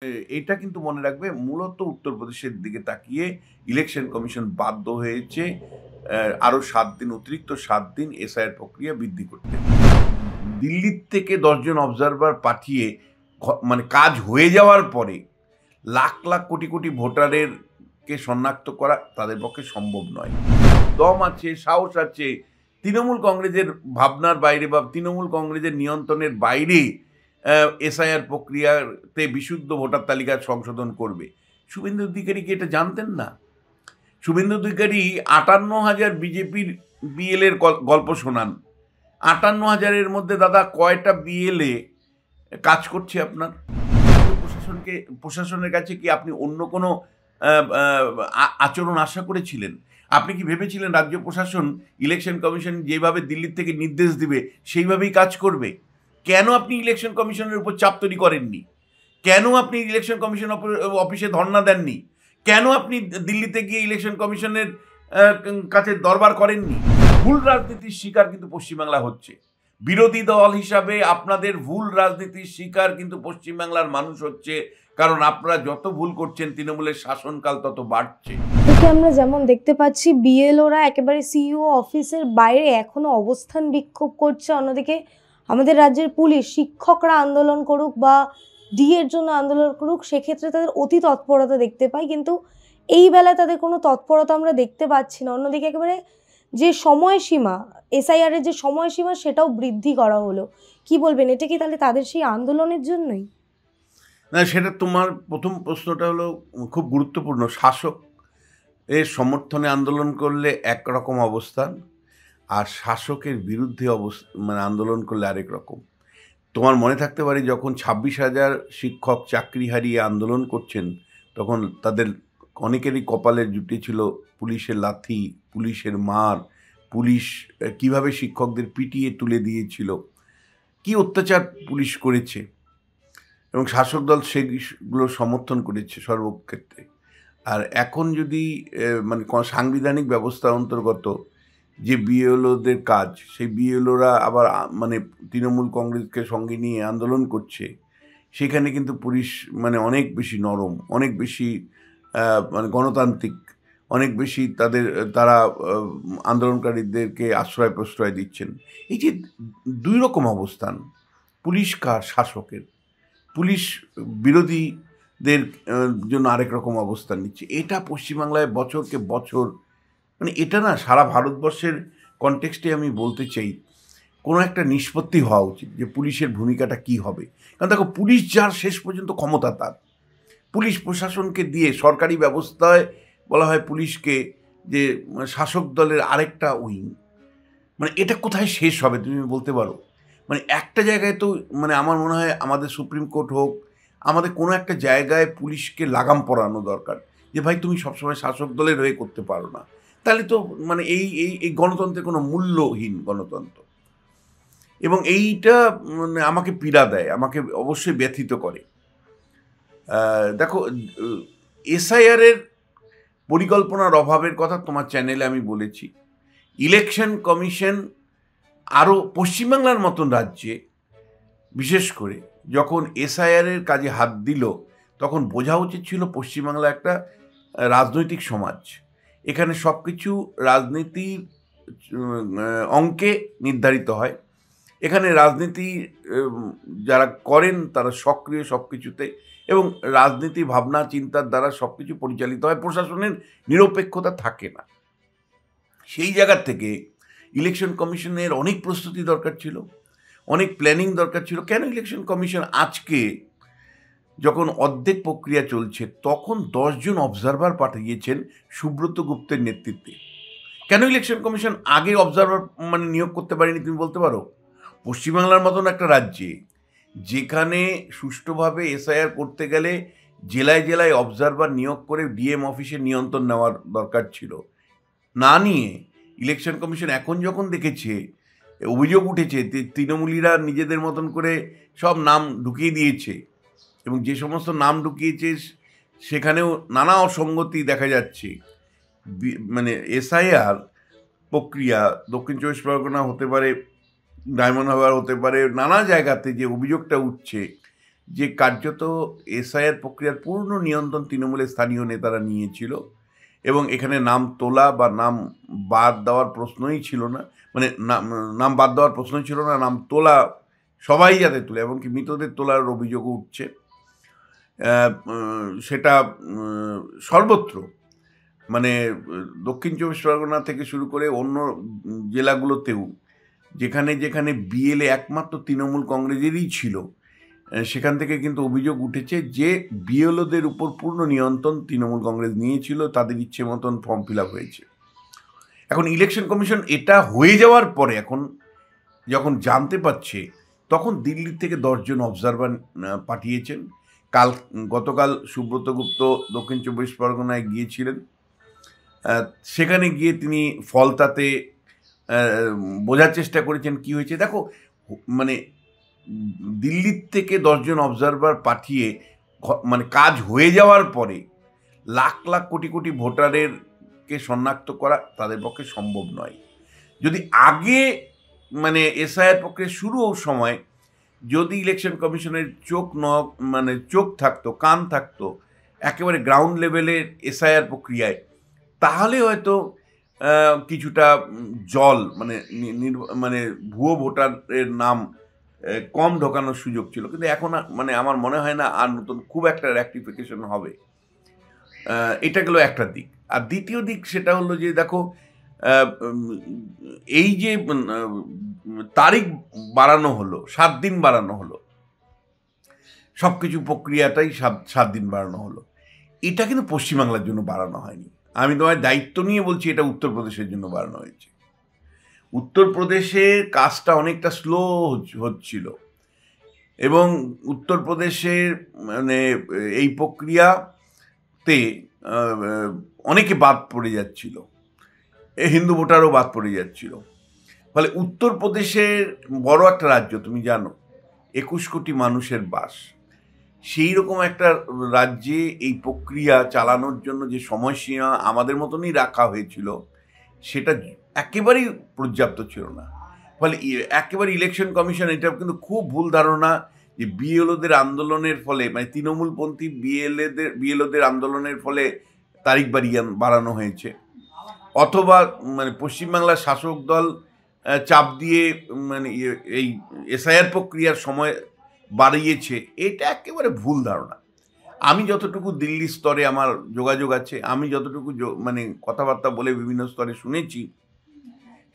এটা কিন্তু মনে রাখবে মূলত উত্তরপ্রদেশের দিকে তাকিয়ে ইলেকশন কমিশন বাধ্য হয়েছে আরো ৭ দিন অতিরিক্ত ৭ দিন এসআইআর প্রক্রিয়া বৃদ্ধি করতে। দিল্লির থেকে ১০ জন অবজারভার পাঠিয়ে মানে কাজ হয়ে যাওয়ার পরে লাখ লাখ কোটি কোটি ভোটারের কে শনাক্ত করা তাদের পক্ষে সম্ভব নয়। দম আছে, সাহস আছে, তৃণমূল কংগ্রেসের ভাবনার বাইরে বা তৃণমূল কংগ্রেসের নিয়ন্ত্রণের বাইরে এসআইআর প্রক্রিয়াতে বিশুদ্ধ ভোটার তালিকা সংশোধন করবে। শুভেন্দু অধিকারী কি এটা জানতেন না? শুভেন্দু অধিকারী ৫৮,০০০ বিজেপির বিএলএর গল্প শোনান। ৫৮,০০০-এর মধ্যে দাদা কয়টা বিএলএ কাজ করছে আপনার? প্রশাসনের কাছে কি আপনি অন্য কোনো আচরণ আশা করেছিলেন? আপনি কি ভেবেছিলেন রাজ্য প্রশাসন ইলেকশন কমিশন যেভাবে দিল্লির থেকে নির্দেশ দিবে সেইভাবেই কাজ করবে? কেন আপনি ইলেকশন কমিশনের উপর চাপ তৈরি করেননি? কেন আপনি ইলেকশন কমিশন অফিসে ধর্ণা দেননি? কেন আপনি দিল্লিতে গিয়ে ইলেকশন কমিশনের কাছে দরবার করেননি? ভুল রাজনীতির শিকার কিন্তু পশ্চিমবাংলা হচ্ছে। বিরোধী দল হিসাবে আপনাদের ভুল রাজনীতির শিকার কিন্তু পশ্চিমবাংলার মানুষ হচ্ছে, কারণ আপনারা যত ভুল করছেন তৃণমূলের শাসনকাল তত বাড়ছে। আমরা যেমন দেখতে পাচ্ছি বিএলওরা একেবারে সিইও অফিসের বাইরে এখনো অবস্থান বিক্ষোভ করছে। অন্যদিকে আমাদের রাজ্যের পুলিশ শিক্ষকরা আন্দোলন করুক বা ডিএর জন্য আন্দোলন করুক, সেক্ষেত্রে তাদের অতি তৎপরতা দেখতে পাই, কিন্তু এই বেলায় তাদের কোনো তৎপরতা আমরা দেখতে পাচ্ছি না। অন্যদিকে একেবারে যে সময়সীমা, এসআইআর এর যে সময়সীমা সেটাও বৃদ্ধি করা হলো। কি বলবেন, এটা কি তাহলে তাদের সেই আন্দোলনের জন্যই? না, সেটা তোমার প্রথম প্রশ্নটা হলো খুব গুরুত্বপূর্ণ। শাসক এর সমর্থনে আন্দোলন করলে একরকম অবস্থান, আর শাসকের বিরুদ্ধে মানে আন্দোলন করলে আরেক রকম। তোমার মনে থাকতে পারে যখন ২৬,০০০ শিক্ষক চাকরি হারিয়ে আন্দোলন করছেন, তখন তাদের অনেকেরই কপালে জুটেছিল পুলিশের লাথি, পুলিশের মার, পুলিশ কিভাবে শিক্ষকদের পিটিয়ে তুলে দিয়েছিল, কি অত্যাচার পুলিশ করেছে, এবং শাসক দল সেগুলো সমর্থন করেছে সর্বক্ষেত্রে। আর এখন যদি মানে সাংবিধানিক ব্যবস্থা অন্তর্গত যে বিএলওদের কাজ, সেই বিএলওরা আবার মানে তৃণমূল কংগ্রেসকে সঙ্গে নিয়ে আন্দোলন করছে, সেখানে কিন্তু পুলিশ মানে অনেক বেশি নরম, অনেক বেশি মানে গণতান্ত্রিক, অনেক বেশি তারা আন্দোলনকারীদেরকে আশ্রয় প্রশ্রয় দিচ্ছেন। এই যে দুই রকম অবস্থান, পুলিশ কার শাসকের, পুলিশ বিরোধীদের জন্য আরেক রকম অবস্থান নিচ্ছে, এটা পশ্চিমবাংলায় বছরকে বছর মানে এটা না সারা ভারতবর্ষের কনটেক্সটে আমি বলতে চাই কোনো একটা নিষ্পত্তি হওয়া উচিত যে পুলিশের ভূমিকাটা কি হবে। কারণ দেখো, পুলিশ যার শেষ পর্যন্ত ক্ষমতা তার। পুলিশ প্রশাসনকে দিয়ে সরকারি ব্যবস্থায় বলা হয় পুলিশকে যে শাসক দলের আরেকটা উইং, মানে এটা কোথায় শেষ হবে তুমি বলতে পারো? মানে একটা জায়গায় তো মানে আমার মনে হয় আমাদের সুপ্রিম কোর্ট হোক, আমাদের কোনো একটা জায়গায় পুলিশকে লাগাম পরানো দরকার যে ভাই তুমি সবসময় শাসক দলের হয়ে করতে পারো না। তাহলে তো মানে এই এই এই গণতন্ত্রের কোনো মূল্যহীন গণতন্ত্র, এবং এইটা মানে আমাকে পীড়া দেয়, আমাকে অবশ্যই ব্যথিত করে। দেখো, এসআইআরের পরিকল্পনার অভাবের কথা তোমার চ্যানেলে আমি বলেছি। ইলেকশন কমিশন আরও পশ্চিমবাংলার মতন রাজ্যে বিশেষ করে যখন এসআইআরের কাজে হাত দিল, তখন বোঝা উচিত ছিল পশ্চিমবাংলা একটা রাজনৈতিক সমাজ। এখানে সব কিছু রাজনীতির অঙ্কে নির্ধারিত হয়। এখানে রাজনীতি যারা করেন তারা সক্রিয় সব কিছুতে, এবং রাজনীতি ভাবনা চিন্তার দ্বারা সব কিছু পরিচালিত হয়, প্রশাসনের নিরপেক্ষতা থাকে না। সেই জায়গার থেকে ইলেকশন কমিশনের অনেক প্রস্তুতি দরকার ছিল, অনেক প্ল্যানিং দরকার ছিল। কেন ইলেকশন কমিশন আজকে যখন অর্ধেক প্রক্রিয়া চলছে তখন ১০ জন অবজারভার পাঠিয়েছেন সুব্রত গুপ্তের নেতৃত্বে? কেন ইলেকশন কমিশন আগে অবজারভার মানে নিয়োগ করতে পারেনি তুমি বলতে পারো? পশ্চিমবাংলার মতন একটা রাজ্যে যেখানে সুষ্ঠুভাবে এসআইআর করতে গেলে জেলায় জেলায় অবজারভার নিয়োগ করে ডিএম অফিসের নিয়ন্ত্রণ নেওয়ার দরকার ছিল, না নিয়ে ইলেকশন কমিশন এখন যখন দেখেছে অভিযোগ উঠেছে তৃণমূলীরা নিজেদের মতন করে সব নাম ঢুকিয়ে দিয়েছে, এবং যে সমস্ত নাম ঢুকিয়েছে সেখানেও নানা অসঙ্গতি দেখা যাচ্ছে। মানে এসআইআর প্রক্রিয়া দক্ষিণ চব্বিশ পরগনা হতে পারে, ডায়মন্ড হারবার হতে পারে, নানা জায়গাতে যে অভিযোগটা উঠছে যে কার্যত এসআইআর প্রক্রিয়ার পূর্ণ নিয়ন্ত্রণ তৃণমূলের স্থানীয় নেতারা নিয়েছিল এবং এখানে নাম তোলা বা নাম বাদ দেওয়ার প্রশ্নই ছিল না, মানে নাম বাদ দেওয়ার প্রশ্নই ছিল না, নাম তোলা সবাই যাতে তুলে, এমনকি মৃতদের তোলার অভিযোগও উঠছে। সেটা সর্বত্র, মানে দক্ষিণ চব্বিশ পরগনা থেকে শুরু করে অন্য জেলাগুলোতেও যেখানে যেখানে বিএলএ একমাত্র তৃণমূল কংগ্রেসেরই ছিল, সেখান থেকে কিন্তু অভিযোগ উঠেছে যে বিএলওদের উপর পূর্ণ নিয়ন্ত্রণ তৃণমূল কংগ্রেস নিয়েছিল, তাদের ইচ্ছে মতন ফর্ম ফিল আপ হয়েছে। এখন ইলেকশন কমিশন এটা হয়ে যাওয়ার পরে এখন যখন জানতে পারছে, তখন দিল্লি থেকে 10 জন অবজারভার পাঠিয়েছেন। গতকাল সুব্রত গুপ্ত দক্ষিণ চব্বিশ পরগনায় গিয়েছিলেন। সেখানে গিয়ে তিনি ফলতাতে বোঝার চেষ্টা করেছেন কি হয়েছে। দেখো, মানে দিল্লির থেকে 10 জন অবজারভার পাঠিয়ে মানে কাজ হয়ে যাওয়ার পরে লাখ লাখ কোটি কোটি ভোটারেরকে শনাক্ত করা তাদের পক্ষে সম্ভব নয়। যদি আগে মানে এসআইআর প্রক্রিয়া শুরু হওয়ার সময় যদি ইলেকশন কমিশনের চোখ থাকতো, কান থাকতো একেবারে গ্রাউন্ড লেভেলের এসআইআর প্রক্রিয়ায়, তাহলে হয়তো কিছুটা জল মানে ভুয়ো ভোটারের নাম কম ঢোকানোর সুযোগ ছিল। কিন্তু এখন মানে আমার মনে হয় না আর নতুন খুব একটা রেকটিফিকেশন হবে। এটা গেল একটা দিক। আর দ্বিতীয় দিক সেটা হলো যে দেখো, এই যে তারিখ বাড়ানো হলো, 7 দিন বাড়ানো হলো, সব কিছু প্রক্রিয়াটাই 7 দিন বাড়ানো হলো, এটা কিন্তু পশ্চিমবাংলার জন্য বাড়ানো হয়নি। আমি তোমার দায়িত্ব নিয়ে বলছি, এটা উত্তরপ্রদেশের জন্য বাড়ানো হয়েছে। উত্তরপ্রদেশের কাজটা অনেকটা স্লো হচ্ছিল এবং উত্তরপ্রদেশের মানে এই প্রক্রিয়াতে অনেকে বাদ পড়ে যাচ্ছিল, হিন্দু ভোটারও বাদ পড়ে যাচ্ছিল। ফলে উত্তরপ্রদেশের বড় একটা রাজ্য, তুমি জানো 21 কোটি মানুষের বাস, সেই রকম একটা রাজ্যে এই প্রক্রিয়া চালানোর জন্য যে সময়সীমা আমাদের মতনই রাখা হয়েছিল, সেটা একেবারেই পর্যাপ্ত ছিল না। ফলে একেবারে ইলেকশন কমিশন, এটা কিন্তু খুব ভুল ধারণা যে বিএলওদের আন্দোলনের ফলে, মানে তৃণমূলপন্থী বিএলওদের আন্দোলনের ফলে তারিখ বাড়ানো হয়েছে, অথবা মানে পশ্চিমবাংলার শাসক দল চাপ দিয়ে মানে এই এসআইআর প্রক্রিয়ার সময় বাড়িয়েছে, এটা একেবারে ভুল ধারণা। আমি যতটুকু দিল্লি স্তরে আমার যোগাযোগ আছে, আমি যতটুকু মানে কথাবার্তা বলে বিভিন্ন স্তরে শুনেছি,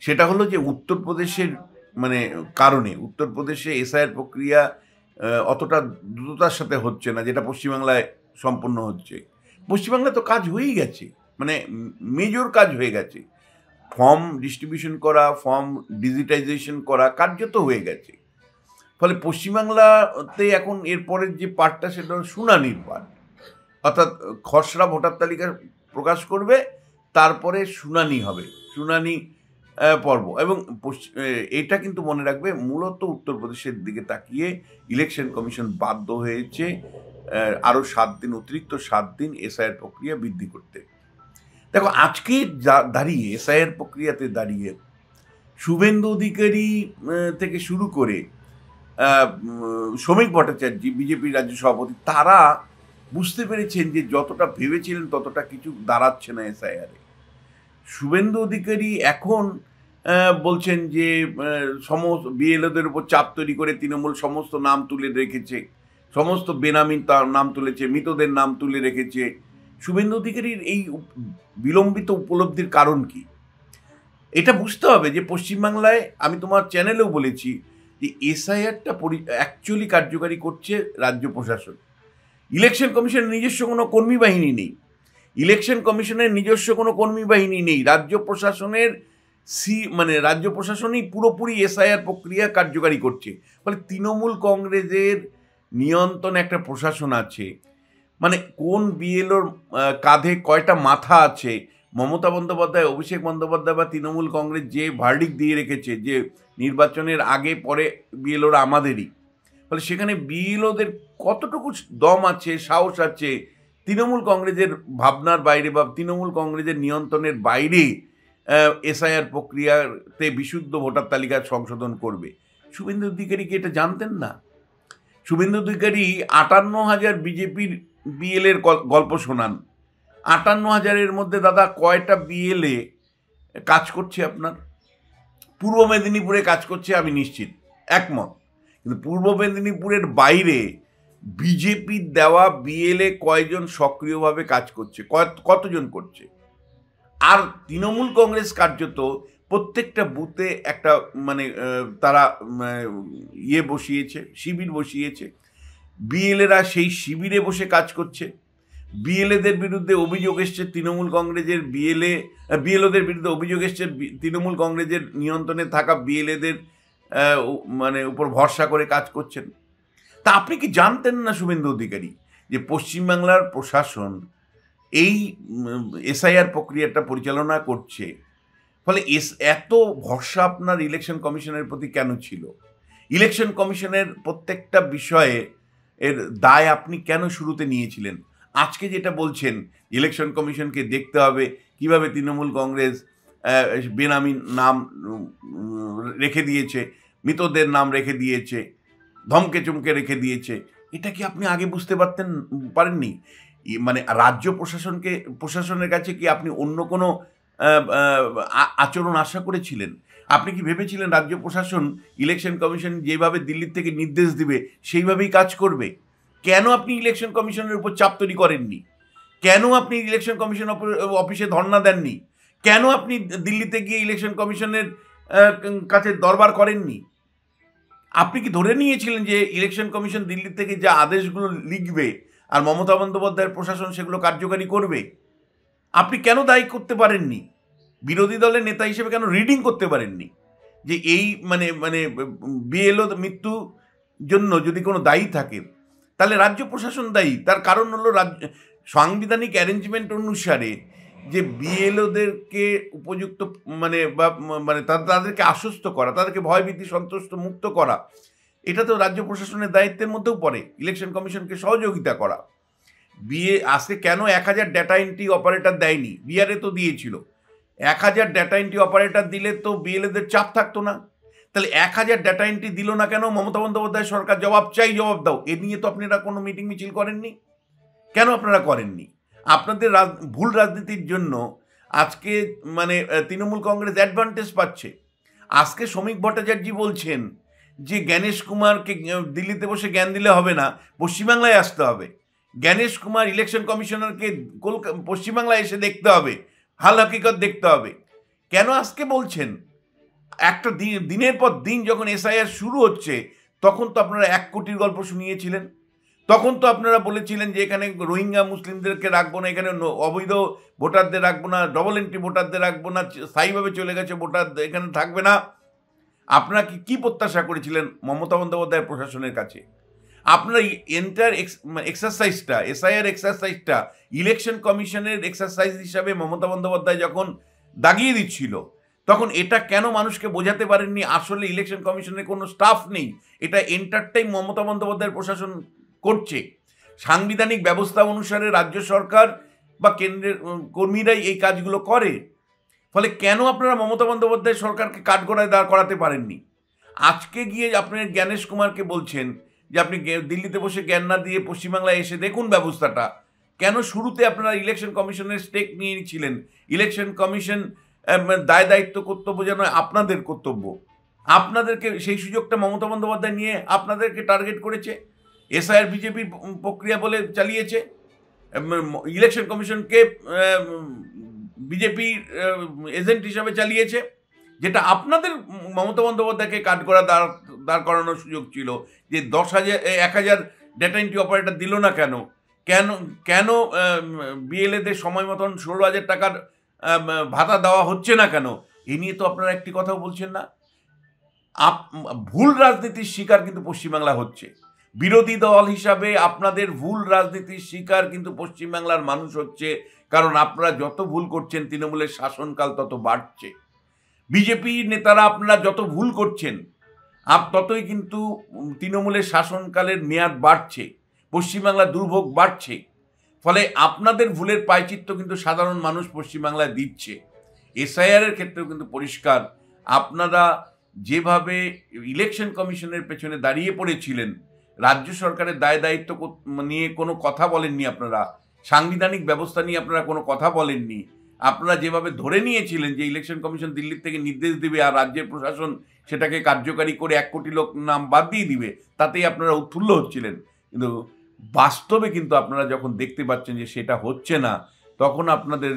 সেটা হলো যে উত্তরপ্রদেশের মানে কারণে উত্তরপ্রদেশে এসআইআর প্রক্রিয়া অতটা দ্রুততার সাথে হচ্ছে না যেটা পশ্চিমবাংলায় সম্পন্ন হচ্ছে। পশ্চিমবাংলায় তো কাজ হয়েই গেছে, মানে মেজর কাজ হয়ে গেছে, ফর্ম ডিস্ট্রিবিউশন করা, ফর্ম ডিজিটাইজেশন করা কার্যত হয়ে গেছে। ফলে পশ্চিমবাংলাতে এখন এরপরের যে পার্টটা, সেটা হলো শুনানির পার্ট, অর্থাৎ খসড়া ভোটার তালিকা প্রকাশ করবে, তারপরে শুনানি হবে, শুনানি পর্ব। এবং এটা কিন্তু মনে রাখবে, মূলত উত্তরপ্রদেশের দিকে তাকিয়ে ইলেকশন কমিশন বাধ্য হয়েছে আরও 7 দিন, অতিরিক্ত 7 দিন এসআইআর প্রক্রিয়া বৃদ্ধি করতে। দেখো, আজকে দাঁড়িয়ে এসআইআর প্রক্রিয়াতে দাঁড়িয়ে শুভেন্দু অধিকারী থেকে শুরু করে শ্রমিক ভট্টাচার্য, বিজেপির রাজ্য সভাপতি, তারা বুঝতে পেরেছেন যে যতটা ভেবেছিলেন ততটা কিছু দাঁড়াচ্ছে না এসআইআরে। শুভেন্দু অধিকারী এখন বলছেন যে সমস্ত বিএলওদের উপর চাপ তৈরি করে তৃণমূল সমস্ত নাম তুলে রেখেছে, সমস্ত বেনামির নাম তুলেছে, মৃতদের নাম তুলে রেখেছে। শুভেন্দু অধিকারীর এই বিলম্বিত উপলব্ধির কারণ কি? এটা বুঝতে হবে যে পশ্চিমবাংলায়, আমি তোমার চ্যানেলেও বলেছি যে এসআইআরটা অ্যাকচুয়ালি কার্যকারী করছে রাজ্য প্রশাসন। ইলেকশন কমিশনের নিজস্ব কোনো কর্মী বাহিনী নেই, ইলেকশন কমিশনের নিজস্ব কোনো কর্মী বাহিনী নেই, রাজ্য প্রশাসনের মানে রাজ্য প্রশাসনই পুরোপুরি এসআইআর প্রক্রিয়া কার্যকারী করছে। ফলে তৃণমূল কংগ্রেসের নিয়ন্ত্রণে একটা প্রশাসন আছে, মানে কোন বিএলওর কাঁধে কয়টা মাথা আছে। মমতা বন্দ্যোপাধ্যায়, অভিষেক বন্দ্যোপাধ্যায় বা তৃণমূল কংগ্রেস যে ভার্ডিক্ট দিয়ে রেখেছে যে নির্বাচনের আগে পরে বিএলওরা আমাদেরই, ফলে সেখানে বিএলওদের কতটুকু দম আছে, সাহস আছে তৃণমূল কংগ্রেসের ভাবনার বাইরে বা তৃণমূল কংগ্রেসের নিয়ন্ত্রণের বাইরে এসআইআর প্রক্রিয়াতে বিশুদ্ধ ভোটার তালিকা সংশোধন করবে। শুভেন্দু অধিকারী কি এটা জানতেন না? শুভেন্দু অধিকারী ৫৮,০০০ বিজেপির বিএলএর গল্প শোনান। ৫৮,০০০-এর মধ্যে দাদা কয়টা বিএলএ কাজ করছে আপনার? পূর্ব মেদিনীপুরে কাজ করছে আমি নিশ্চিত, একমত। কিন্তু পূর্ব মেদিনীপুরের বাইরে বিজেপির দেওয়া বিএলএ কয়জন সক্রিয়ভাবে কাজ করছে, কতজন করছে? আর তৃণমূল কংগ্রেস কার্যত প্রত্যেকটা বুথে একটা মানে তারা বসিয়েছে, শিবির বসিয়েছে। বিএলএরা সেই শিবিরে বসে কাজ করছে। বিএলএদের বিরুদ্ধে অভিযোগ এসছে তৃণমূল কংগ্রেসের বিএলওদের বিরুদ্ধে অভিযোগ এসছে তৃণমূল কংগ্রেসের নিয়ন্ত্রণে থাকা বিএলএদের মানে উপর ভরসা করে কাজ করছেন। তা আপনি কি জানতেন না শুভেন্দু অধিকারী যে পশ্চিমবাংলার প্রশাসন এই এসআইআর প্রক্রিয়াটা পরিচালনা করছে? ফলে এত ভরসা আপনার ইলেকশন কমিশনের প্রতি কেন ছিল? ইলেকশন কমিশনের প্রত্যেকটা বিষয়ে এর দায় আপনি কেন শুরুতে নিয়েছিলেন? আজকে যেটা বলছেন ইলেকশন কমিশনকে দেখতে হবে কিভাবে তৃণমূল কংগ্রেস বেনামি নাম রেখে দিয়েছে, মৃতদের নাম রেখে দিয়েছে, ধমকে চমকে রেখে দিয়েছে, এটা কি আপনি আগে বুঝতে পারেননি? মানে রাজ্য প্রশাসনের কাছে কি আপনি অন্য কোনো আচরণ আশা করেছিলেন? আপনি কি ভেবেছিলেন রাজ্য প্রশাসন ইলেকশন কমিশন যেভাবে দিল্লির থেকে নির্দেশ দিবে সেইভাবেই কাজ করবে? কেন আপনি ইলেকশন কমিশনের উপর চাপ তৈরি করেননি? কেন আপনি ইলেকশন কমিশন অফিসে ধর্ণা দেননি? কেন আপনি দিল্লিতে গিয়ে ইলেকশন কমিশনের কাছে দরবার করেননি? আপনি কি ধরে নিয়েছিলেন যে ইলেকশন কমিশন দিল্লি থেকে যা আদেশগুলো লিখবে আর মমতা বন্দ্যোপাধ্যায়ের প্রশাসন সেগুলো কার্যকারী করবে? আপনি কেন দায়ী করতে পারেননি? বিরোধী দলের নেতা হিসেবে কেন রিডিং করতে পারেননি যে এই মানে মানে বিএলও মৃত্যু জন্য যদি কোনো দায়ী থাকে তাহলে রাজ্য প্রশাসন দায়ী? তার কারণ হলো সাংবিধানিক অ্যারেঞ্জমেন্ট অনুসারে যে বিএলওদেরকে উপযুক্ত মানে বা মানে তাদেরকে আশ্বস্ত করা, তাদেরকে ভয়ভীতি সন্তুষ্ট মুক্ত করা, এটা তো রাজ্য প্রশাসনের দায়িত্বের মধ্যেও পড়ে। ইলেকশন কমিশনকে সহযোগিতা করা। আজকে কেন ১,০০০ ডেটা এন্ট্রি অপারেটর দেয়নি? বিহারে তো দিয়েছিল। ১,০০০ ডেটা এন্ট্রি অপারেটর দিলে তো বিএলএদের চাপ থাকতো না। তাহলে ১,০০০ ডেটা এন্ট্রি দিল না কেন? মমতা বন্দ্যোপাধ্যায় সরকার জবাব চাই, জবাব দাও। এ নিয়ে তো আপনারা কোনো মিটিং মিছিল করেননি। কেন আপনারা করেননি? আপনাদের ভুল রাজনীতির জন্য আজকে মানে তৃণমূল কংগ্রেস অ্যাডভান্টেজ পাচ্ছে। আজকে শ্রমিক ভট্টাচার্য বলছেন যে জ্ঞানেশ কুমারকে দিল্লিতে বসে জ্ঞান দিলে হবে না, পশ্চিমবাংলায় আসতে হবে। জ্ঞানেশ কুমার ইলেকশন কমিশনারকে পশ্চিমবাংলায় এসে দেখতে হবে, হাল হাকিকত দেখতে হবে। কেন আজকে বলছেন? একটা দিনের পর দিন যখন এসআইআর শুরু হচ্ছে তখন তো আপনারা ১ কোটির গল্প শুনিয়েছিলেন। তখন তো আপনারা বলেছিলেন যে এখানে রোহিঙ্গা মুসলিমদেরকে রাখবো না, এখানে অবৈধ ভোটারদের রাখবো না, ডবল এন্ট্রি ভোটারদের রাখবো না, স্থায়ীভাবে চলে গেছে ভোটার এখানে থাকবে না। আপনারা কি প্রত্যাশা করেছিলেন মমতা বন্দ্যোপাধ্যায়ের প্রশাসনের কাছে? আপনারা এন্টায়ার এক্সারসাইজটা, এসআইআর এক্সারসাইজটা ইলেকশন কমিশনের এক্সারসাইজ হিসাবে মমতা বন্দ্যোপাধ্যায় যখন দাগিয়ে দিচ্ছিল তখন এটা কেন মানুষকে বোঝাতে পারেননি আসলে ইলেকশন কমিশনের কোনো স্টাফ নেই, এটা এন্টারটাইম মমতা বন্দ্যোপাধ্যায়ের প্রশাসন করছে। সাংবিধানিক ব্যবস্থা অনুসারে রাজ্য সরকার বা কেন্দ্রের কর্মীরাই এই কাজগুলো করে। ফলে কেন আপনারা মমতা বন্দ্যোপাধ্যায় সরকারকে কাঠগড়ায় দাঁড় করাতে পারেননি? আজকে গিয়ে আপনি জ্ঞানেশ কুমারকে বলছেন যে আপনি দিল্লিতে বসে জ্ঞান না দিয়ে পশ্চিমবাংলায় এসে দেখুন ব্যবস্থাটা। কেন শুরুতে আপনারা ইলেকশন কমিশনের স্টেক নিয়ে নিয়েছিলেন? ইলেকশন কমিশন দায় দায়িত্ব কর্তব্য যেন আপনাদের কর্তব্য, আপনাদেরকে সেই সুযোগটা মমতা বন্দ্যোপাধ্যায় নিয়ে আপনাদেরকে টার্গেট করেছে। এসআইআর বিজেপির প্রক্রিয়া বলে চালিয়েছে, ইলেকশন কমিশনকে বিজেপির এজেন্ট হিসাবে চালিয়েছে, যেটা আপনাদের মমতা বন্দ্যোপাধ্যায়কে দাঁড় করানোর সুযোগ ছিল। যে ১,০০০ ডেটা এন্ট্রি অপারেটর দিল না কেন? কেন বিএলএদের সময় মতন ১৬,০০০ টাকার ভাতা দেওয়া হচ্ছে না কেন? এ নিয়ে তো আপনারা একটি কথাও বলছেন না। ভুল রাজনীতির শিকার কিন্তু পশ্চিমবাংলা হচ্ছে। বিরোধী দল হিসাবে আপনাদের ভুল রাজনীতির শিকার কিন্তু পশ্চিমবাংলার মানুষ হচ্ছে। কারণ আপনারা যত ভুল করছেন তৃণমূলের শাসনকাল তত বাড়ছে। বিজেপি নেতারা আপনারা যত ভুল করছেন ততই কিন্তু তৃণমূলের শাসনকালের মেয়াদ বাড়ছে, পশ্চিমবাংলার দুর্ভোগ বাড়ছে। ফলে আপনাদের ভুলের প্রায়শ্চিত্ত কিন্তু সাধারণ মানুষ পশ্চিমবাংলায় দিচ্ছে। এসআইআরের ক্ষেত্রেও কিন্তু পরিষ্কার, আপনারা যেভাবে ইলেকশন কমিশনের পেছনে দাঁড়িয়ে পড়েছিলেন রাজ্য সরকারের দায় দায়িত্ব নিয়ে কোনো কথা বলেননি আপনারা, সাংবিধানিক ব্যবস্থা নিয়ে আপনারা কোনো কথা বলেননি। আপনারা যেভাবে ধরে নিয়েছিলেন যে ইলেকশন কমিশন দিল্লির থেকে নির্দেশ দিবে আর রাজ্যের প্রশাসন সেটাকে কার্যকারী করে 1 কোটি লোক নাম বাদ দিয়ে দিবে, তাতেই আপনারা উৎফুল্ল হচ্ছিলেন। কিন্তু বাস্তবে কিন্তু আপনারা যখন দেখতে পাচ্ছেন যে সেটা হচ্ছে না, তখন আপনাদের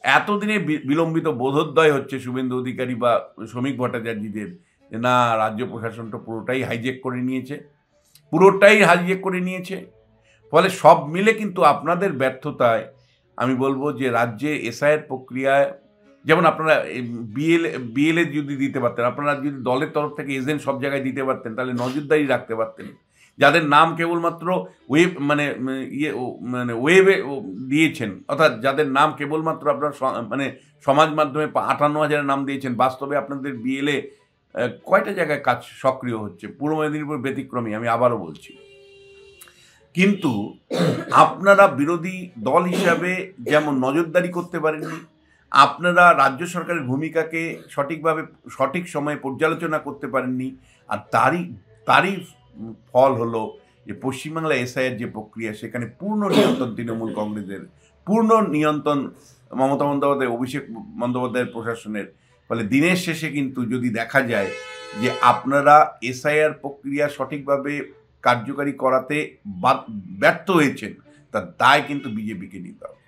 এতদিনে বিলম্বিত বোধোদয় হচ্ছে শুভেন্দু অধিকারী বা শ্রমিক ভট্টাচার্যদের, যে না, রাজ্য প্রশাসনটা পুরোটাই হাইজ্যাক করে নিয়েছে, ফলে সব মিলে কিন্তু আপনাদের ব্যর্থতায় আমি বলবো যে রাজ্যে এসআইয়ের প্রক্রিয়ায়, যেমন আপনারা বিএলএ যদি দিতে পারতেন, আপনারা যদি দলের তরফ থেকে এজেন্ট সব জায়গায় দিতে পারতেন, তাহলে নজরদারি রাখতে পারতেন। যাদের নাম কেবলমাত্র ওয়েবে দিয়েছেন, অর্থাৎ যাদের নাম কেবলমাত্র আপনার সমাজ মাধ্যমে 58,000 নাম দিয়েছেন, বাস্তবে আপনাদের বিএলএ কয়টা জায়গায় কাজ সক্রিয় হচ্ছে, পূর্ব মেদিনীপুর ব্যতিক্রমী, আমি আবারও বলছি। কিন্তু আপনারা বিরোধী দল হিসাবে যেমন নজরদারি করতে পারেননি, আপনারা রাজ্য সরকারের ভূমিকাকে সঠিকভাবে সঠিক সময়ে পর্যালোচনা করতে পারেননি, আর তারই ফল হলো যে পশ্চিমবাংলা এসআইয়ের যে প্রক্রিয়া, সেখানে পূর্ণ নিয়ন্ত্রণ তৃণমূল কংগ্রেসের, পূর্ণ নিয়ন্ত্রণ মমতা বন্দ্যোপাধ্যায়, অভিষেক বন্দ্যোপাধ্যায়ের প্রশাসনের। ফলে দিনের শেষে কিন্তু যদি দেখা যায় যে আপনারা এসআইআর প্রক্রিয়া সঠিকভাবে কার্যকারী করাতে ব্যর্থ হয়েছেন, তার দায় কিন্তু বিজেপিকে নিতে হবে।